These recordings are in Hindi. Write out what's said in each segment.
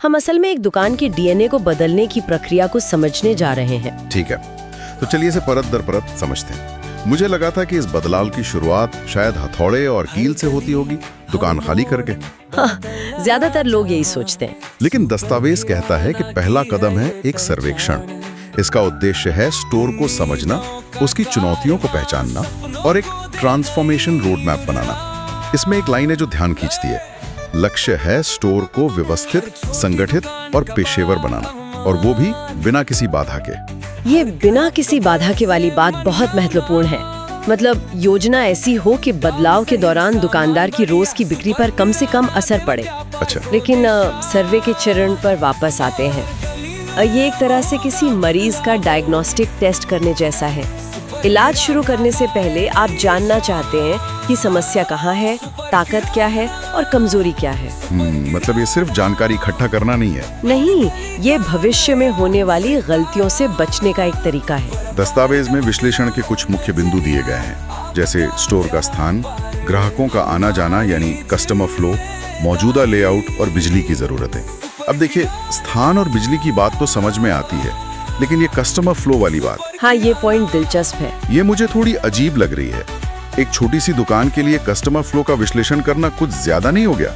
हम असल में एक दुकान के डीएनए को बदलने की प्रक्रिया को समझने जा रहे हैं। ठीक है, तो चलिए इसे परत दर परत समझते हैं। मुझे लगा था कि इस बदलाव की शुरुआत शायद हथौड़े और कील से होती होगी, दुकान खाली करके। हाँ, ज्यादातर लोग यही सोचते हैं। लेकिन दस्तावेज कहता है कि पहला कदम है एक सर्वेक्षण। इसका उद्देश्य है स्टोर को समझना, उसकी चुनौतियों को पहचानना और एक ट्रांसफॉर्मेशन रोड मैप बनाना। इसमें एक लाइन है जो ध्यान खींचती है। लक्ष्य है स्टोर को व्यवस्थित, संगठित और पेशेवर बनाना, और वो भी बिना किसी बाधा के। ये बिना किसी बाधा के वाली बात बहुत महत्वपूर्ण है। मतलब योजना ऐसी हो कि बदलाव के दौरान दुकानदार की रोज की बिक्री पर कम से कम असर पड़े। अच्छा। लेकिन सर्वे के चरण पर वापस आते हैं। ये एक तरह से किसी मरीज का डायग्नोस्टिक टेस्ट करने जैसा है। इलाज शुरू करने से पहले आप जानना चाहते हैं कि समस्या कहाँ है, ताकत क्या है और कमजोरी क्या है। मतलब ये सिर्फ जानकारी इकट्ठा करना नहीं है। नहीं, ये भविष्य में होने वाली गलतियों से बचने का एक तरीका है। दस्तावेज में विश्लेषण के कुछ मुख्य बिंदु दिए गए हैं, जैसे स्टोर का स्थान, ग्राहकों का आना जाना यानी कस्टमर फ्लो, मौजूदा लेआउट और बिजली की जरूरतें। अब देखिए, स्थान और बिजली की बात तो समझ में आती है, लेकिन ये कस्टमर फ्लो वाली बात, हाँ, ये पॉइंट दिलचस्प है। ये मुझे थोड़ी अजीब लग रही है। एक छोटी सी दुकान के लिए कस्टमर फ्लो का विश्लेषण करना कुछ ज्यादा नहीं हो गया?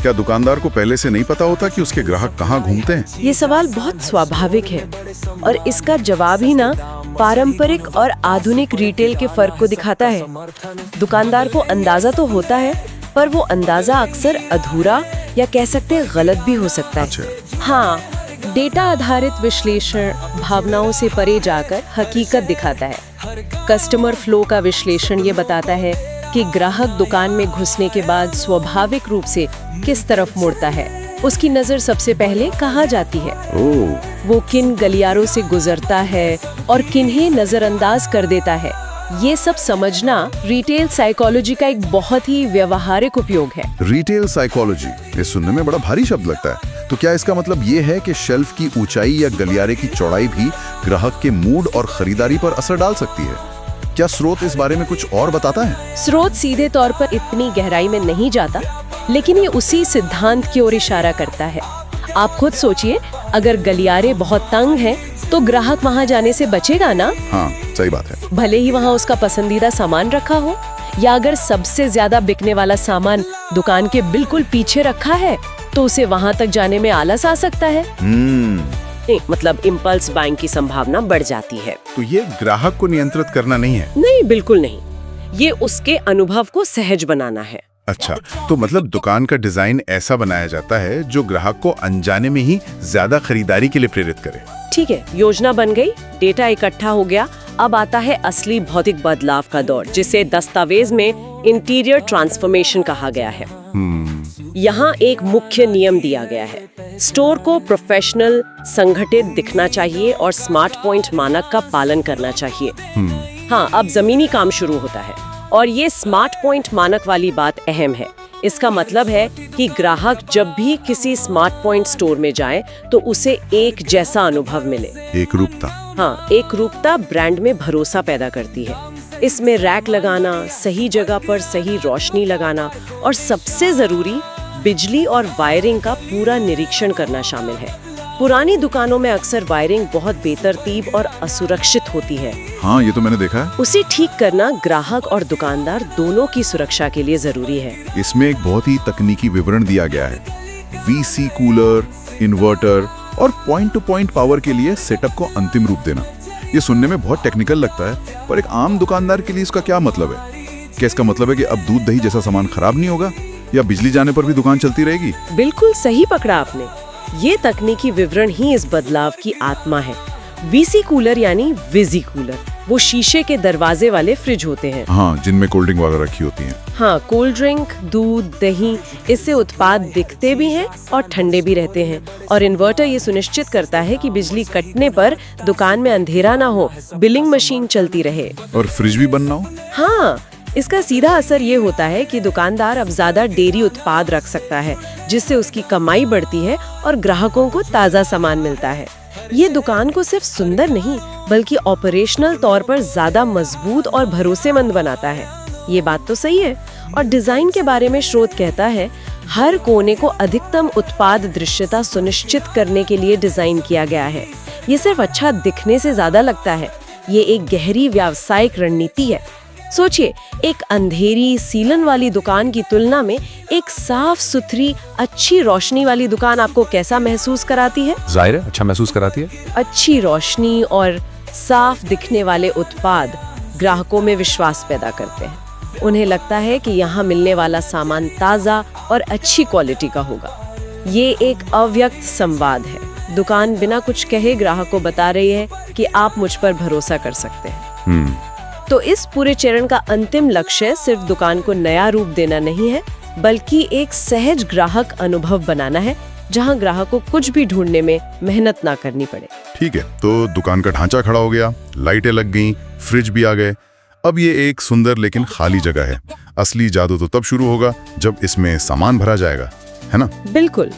क्या दुकानदार को पहले से नहीं पता होता कि उसके ग्राहक कहाँ घूमते हैं? ये सवाल बहुत स्वाभाविक है और इसका जवाब ही ना पारंपरिक और आधुनिक रिटेल के फर्क को दिखाता है। दुकानदार को अंदाजा तो होता है, पर वो अंदाजा अक्सर अधूरा या कह सकते हैं गलत भी हो सकता है। अच्छा। हाँ, डेटा आधारित विश्लेषण भावनाओं से परे जाकर हकीकत दिखाता है। कस्टमर फ्लो का विश्लेषण ये बताता है कि ग्राहक दुकान में घुसने के बाद स्वाभाविक रूप से किस तरफ मुड़ता है, उसकी नजर सबसे पहले कहाँ जाती है, वो किन गलियारों से गुजरता है और किन्हें नजरअंदाज कर देता है। ये सब समझना रिटेल साइकोलॉजी का एक बहुत ही व्यवहारिक उपयोग है। रिटेल साइकोलॉजी, ये सुनने में बड़ा भारी शब्द लगता है। तो क्या इसका मतलब ये है कि शेल्फ की ऊंचाई या गलियारे की चौड़ाई भी ग्राहक के मूड और खरीदारी पर असर डाल सकती है? क्या स्रोत इस बारे में कुछ और बताता है? स्रोत सीधे तौर पर इतनी गहराई में नहीं जाता, लेकिन ये उसी सिद्धांत की ओर इशारा करता है। आप खुद सोचिए, अगर गलियारे बहुत तंग हैं, तो ग्राहक वहाँ जाने से बचेगा ना? हाँ, सही बात है। भले ही वहाँ उसका पसंदीदा सामान रखा हो, या अगर सबसे ज्यादा बिकने वाला सामान दुकान के बिल्कुल पीछे रखा है, तो उसे वहाँ तक जाने में आलस आ सकता है। मतलब इम्पल्स बाइंग की संभावना बढ़ जाती है। तो ये ग्राहक को नियंत्रित करना नहीं है? नहीं, बिल्कुल नहीं। ये उसके अनुभव को सहज बनाना है। अच्छा, तो मतलब दुकान का डिजाइन ऐसा बनाया जाता है जो ग्राहक को अनजाने में ही ज्यादा खरीदारी के लिए प्रेरित करे। ठीक है, योजना बन गई, डेटा इकट्ठा हो गया। अब आता है असली भौतिक बदलाव का दौर, जिसे दस्तावेज में इंटीरियर ट्रांसफॉर्मेशन कहा गया है। यहाँ एक मुख्य नियम दिया गया है। स्टोर को प्रोफेशनल, संगठित दिखना चाहिए और स्मार्ट पॉइंट मानक का पालन करना चाहिए। हाँ, अब जमीनी काम शुरू होता है और ये स्मार्ट पॉइंट मानक वाली बात अहम है। इसका मतलब है कि ग्राहक जब भी किसी स्मार्ट पॉइंट स्टोर में जाए तो उसे एक जैसा अनुभव मिले। एक रूपता। हाँ, एक रूपता ब्रांड में भरोसा पैदा करती है। इसमें रैक लगाना, सही जगह पर सही रोशनी लगाना और सबसे जरूरी बिजली और वायरिंग का पूरा निरीक्षण करना शामिल है। पुरानी दुकानों में अक्सर वायरिंग बहुत बेतरतीब और असुरक्षित होती है। हाँ, ये तो मैंने देखा है। उसे ठीक करना ग्राहक और दुकानदार दोनों की सुरक्षा के लिए जरूरी है। इसमें एक बहुत ही तकनीकी विवरण दिया गया है। वीसी कूलर, इन्वर्टर और पॉइंट टू पॉइंट पावर के लिए सेटअप को अंतिम रूप देना। ये सुनने में बहुत टेक्निकल लगता है, पर एक आम दुकानदार के लिए इसका क्या मतलब है? क्या इसका मतलब है कि अब दूध दही जैसा सामान खराब नहीं होगा, या बिजली जाने पर भी दुकान चलती रहेगी? बिल्कुल सही पकड़ा आपने। ये तकनीकी विवरण ही इस बदलाव की आत्मा है। वीसी कूलर यानी विजी कूलर, वो शीशे के दरवाजे वाले फ्रिज होते हैं। हाँ, जिनमें कोल्ड ड्रिंक वगैरह रखी होती हैं। हाँ, कोल्ड ड्रिंक, दूध, दही, इससे उत्पाद दिखते भी हैं और ठंडे भी रहते हैं। और इन्वर्टर ये सुनिश्चित करता है कि बिजली कटने पर दुकान में अंधेरा ना हो, बिलिंग मशीन चलती रहे। और फ्रिज भी बंद ना हो। हाँ, इसका सीधा असर ये होता है कि दुकानदार अब ज्यादा डेयरी उत्पाद रख सकता है, जिससे उसकी कमाई बढ़ती है और ग्राहकों को ताजा सामान मिलता है। ये दुकान को सिर्फ सुंदर नहीं, बल्कि ऑपरेशनल तौर पर ज्यादा मजबूत और भरोसेमंद बनाता है। ये बात तो सही है। और डिजाइन के बारे में स्रोत कहता है, हर कोने को अधिकतम उत्पाद दृश्यता सुनिश्चित करने के लिए डिजाइन किया गया है। ये सिर्फ अच्छा दिखने से ज्यादा लगता है, ये एक गहरी व्यावसायिक रणनीति है। सोचिए, एक अंधेरी सीलन वाली दुकान की तुलना में एक साफ सुथरी अच्छी रोशनी वाली दुकान आपको कैसा महसूस कराती है? जाहिर है अच्छा महसूस कराती है। अच्छी रोशनी और साफ दिखने वाले उत्पाद ग्राहकों में विश्वास पैदा करते हैं। उन्हें लगता है कि यहाँ मिलने वाला सामान ताज़ा और अच्छी क्वालिटी का होगा। ये एक अव्यक्त संवाद है। दुकान बिना कुछ कहे ग्राहक को बता रही है कि आप मुझ पर भरोसा कर सकते हैं। तो इस पूरे चरण का अंतिम लक्ष्य सिर्फ दुकान को नया रूप देना नहीं है, बल्कि एक सहज ग्राहक अनुभव बनाना है, जहां ग्राहक को कुछ भी ढूंढने में मेहनत ना करनी पड़े। ठीक है, तो दुकान का ढांचा खड़ा हो गया, लाइटें लग गईं, फ्रिज भी आ गए। अब ये एक सुंदर लेकिन खाली जगह है। असली जादू तो तब शुरू होगा जब इसमें सामान भरा जाएगा, है ना? बिल्कुल।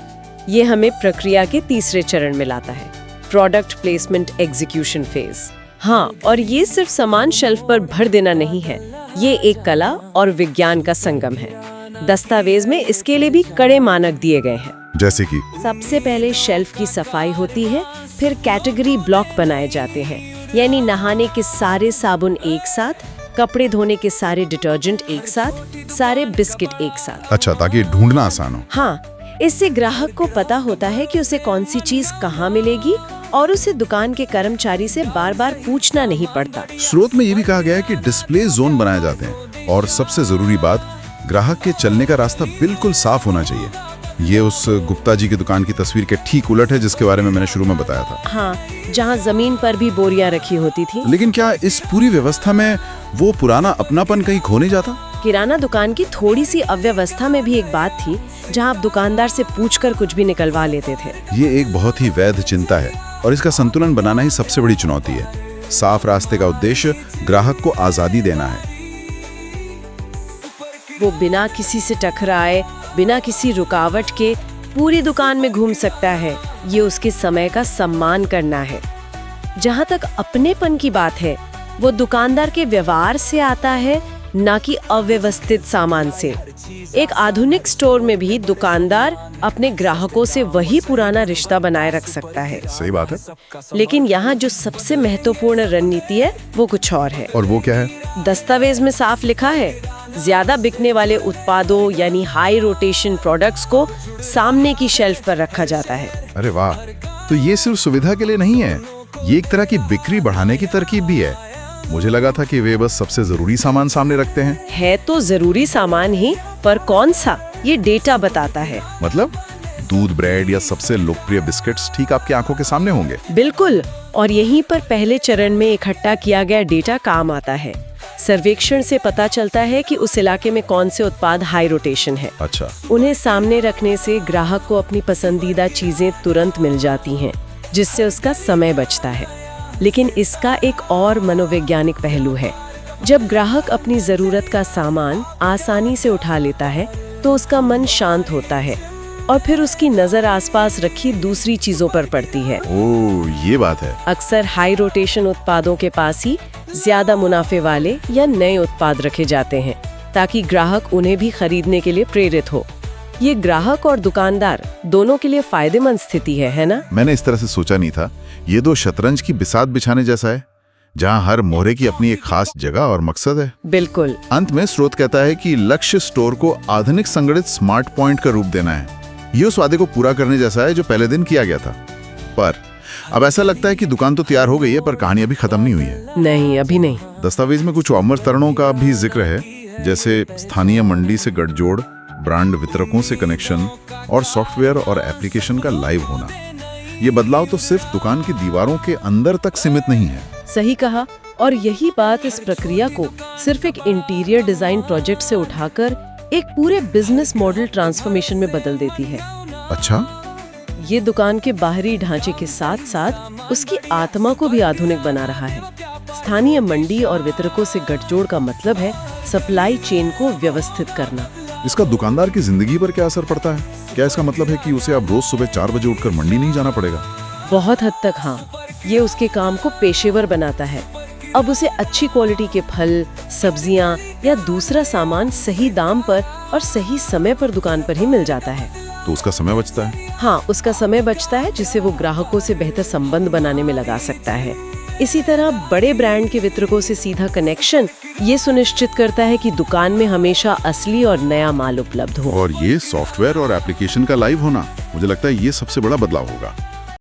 ये हमें प्रक्रिया के तीसरे चरण में लाता है, प्रोडक्ट प्लेसमेंट एग्जीक्यूशन फेज। हाँ, और ये सिर्फ सामान शेल्फ पर भर देना नहीं है, ये एक कला और विज्ञान का संगम है। दस्तावेज में इसके लिए भी कड़े मानक दिए गए हैं। जैसे कि सबसे पहले शेल्फ की सफाई होती है, फिर कैटेगरी ब्लॉक बनाए जाते हैं, यानी नहाने के सारे साबुन एक साथ, कपड़े धोने के सारे डिटर्जेंट एक साथ, सारे बिस्किट एक साथ। अच्छा, ताकि ढूंढना आसान हो। हाँ, इससे ग्राहक को पता होता है कि उसे कौन सी चीज कहाँ मिलेगी और उसे दुकान के कर्मचारी से बार बार पूछना नहीं पड़ता। स्रोत में ये भी कहा गया है कि डिस्प्ले जोन बनाए जाते हैं, और सबसे जरूरी बात, ग्राहक के चलने का रास्ता बिल्कुल साफ होना चाहिए। ये उस गुप्ता जी की दुकान की तस्वीर के ठीक उलट है जिसके बारे में मैंने शुरू में बताया था। हाँ, जहाँ जमीन पर भी बोरियां रखी होती थी। लेकिन क्या इस पूरी व्यवस्था में वो पुराना अपनापन कहीं खो नहीं जाता? किराना दुकान की थोड़ी सी अव्यवस्था में भी एक बात थी, जहाँ आप दुकानदार से पूछकर कुछ भी निकलवा लेते थे। ये एक बहुत ही वैध चिंता है, और इसका संतुलन बनाना ही सबसे बड़ी चुनौती है। साफ रास्ते का उद्देश्य ग्राहक को आजादी देना है। वो बिना किसी से टकराए, बिना किसी रुकावट के पूरी दुकान में घूम सकता है। ये उसके समय का सम्मान करना है। जहाँ तक अपनेपन की बात है, वो दुकानदार के व्यवहार से आता है, ना कि अव्यवस्थित सामान से। एक आधुनिक स्टोर में भी दुकानदार अपने ग्राहकों से वही पुराना रिश्ता बनाए रख सकता है। सही बात है। लेकिन यहाँ जो सबसे महत्वपूर्ण रणनीति है, वो कुछ और है। और वो क्या है? दस्तावेज में साफ लिखा है, ज्यादा बिकने वाले उत्पादों यानी हाई रोटेशन प्रोडक्ट्स को सामने की शेल्फ पर रखा जाता है। अरे वाह, तो ये सिर्फ सुविधा के लिए नहीं है, ये एक तरह की बिक्री बढ़ाने की तरकीब भी है। मुझे लगा था कि वे बस सबसे जरूरी सामान सामने रखते हैं। है तो जरूरी सामान ही, पर कौन सा, ये डेटा बताता है। मतलब दूध, ब्रेड या सबसे लोकप्रिय बिस्किट्स ठीक आपकी आंखों के सामने होंगे। बिल्कुल, और यहीं पर पहले चरण में इकट्ठा किया गया डेटा काम आता है। सर्वेक्षण से पता चलता है कि उस इलाके में कौन से उत्पाद हाई रोटेशन है। अच्छा। उन्हें सामने रखने से ग्राहक को अपनी पसंदीदा चीजें तुरंत मिल जाती हैं, जिससे उसका समय बचता है। लेकिन इसका एक और मनोवैज्ञानिक पहलू है। जब ग्राहक अपनी जरूरत का सामान आसानी से उठा लेता है, तो उसका मन शांत होता है और फिर उसकी नजर आसपास रखी दूसरी चीजों पर पड़ती है। ओह, ये बात है। अक्सर हाई रोटेशन उत्पादों के पास ही ज्यादा मुनाफे वाले या नए उत्पाद रखे जाते हैं, ताकि ग्राहक उन्हें भी खरीदने के लिए प्रेरित हो। ये ग्राहक और दुकानदार दोनों के लिए फायदेमंद स्थिति है ना? मैंने इस तरह से सोचा नहीं था। ये दो शतरंज की बिसात बिछाने जैसा है, जहाँ हर मोहरे की अपनी एक खास जगह और मकसद है। बिल्कुल। अंत में स्रोत कहता है कि लक्ष्य स्टोर को आधुनिक संगठित स्मार्ट पॉइंट का रूप देना है। ये उस वादे को पूरा करने जैसा है जो पहले दिन किया गया था। पर अब ऐसा लगता है कि दुकान तो तैयार हो गई है, पर कहानी अभी खत्म नहीं हुई है। नहीं, अभी नहीं। दस्तावेज में कुछ अमर तरणों का भी जिक्र है, जैसे स्थानीय मंडी से गठजोड़, ब्रांड वितरकों से कनेक्शन और सॉफ्टवेयर और एप्लीकेशन का लाइव होना। ये बदलाव तो सिर्फ दुकान की दीवारों के अंदर तक सीमित नहीं है। सही कहा। और यही बात इस प्रक्रिया को सिर्फ एक इंटीरियर डिजाइन प्रोजेक्ट से उठाकर एक पूरे बिजनेस मॉडल ट्रांसफॉर्मेशन में बदल देती है। अच्छा। ये दुकान के बाहरी ढांचे के साथ साथ उसकी आत्मा को भी आधुनिक बना रहा है। स्थानीय मंडी और वितरकों से गठजोड़ का मतलब है सप्लाई चेन को व्यवस्थित करना। इसका दुकानदार की जिंदगी पर क्या असर पड़ता है? क्या इसका मतलब है कि उसे अब रोज सुबह 4 बजे उठकर मंडी नहीं जाना पड़ेगा? बहुत हद तक हाँ। ये उसके काम को पेशेवर बनाता है। अब उसे अच्छी क्वालिटी के फल, सब्जियां या दूसरा सामान सही दाम पर और सही समय पर दुकान पर ही मिल जाता है। तो उसका समय बचता है। हाँ, उसका समय बचता है जिसे वो ग्राहकों से बेहतर संबंध बनाने में लगा सकता है। इसी तरह बड़े ब्रांड के वितरकों से सीधा कनेक्शन ये सुनिश्चित करता है कि दुकान में हमेशा असली और नया माल उपलब्ध हो। और ये सॉफ्टवेयर और एप्लीकेशन का लाइव होना, मुझे लगता है ये सबसे बड़ा बदलाव होगा।